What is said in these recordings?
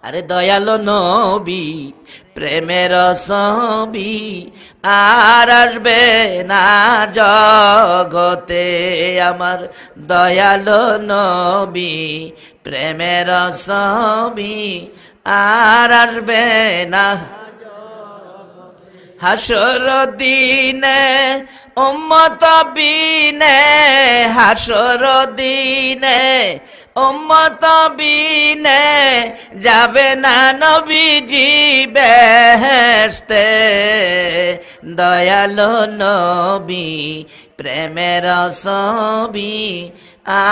আরে দয়ালো নবী প্রেমের ছবি আর আসবে না জগতে, আমার দয়ালো নবী প্রেমের ছবি আর আসবে না। হাসর দিনে উম্মত বিনে, হাসর দিনে উম্মত বিনে যাবে না নবীজি বেহেশতে। দয়ালো নবী প্রেমের ছবি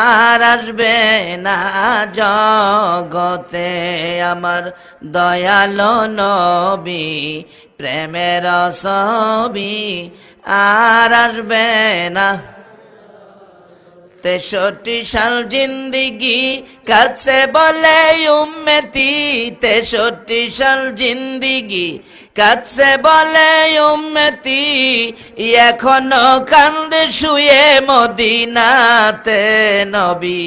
আর আসবে না জগতে, আমার দয়ালো নবী প্রেমের ছবি আর আসবে না। 63 সাল জিন্দিগি কাছে বলে উম্মতি, 63 সাল জিন্দিগি কাছে বলে উম্মতি, এখনো কান্দে শুয়ে মদিনাতে নবী,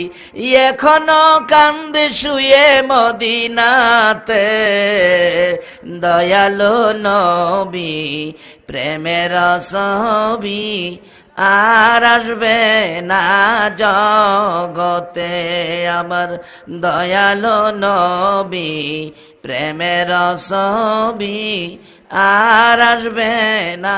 এখনো কান্দে শুয়ে মদিনাতে। দয়ালো নবী প্রেমের ছবি আর আসবে না জগতে, আমার দয়ালো নবী প্রেমের ছবি আর আসবে না।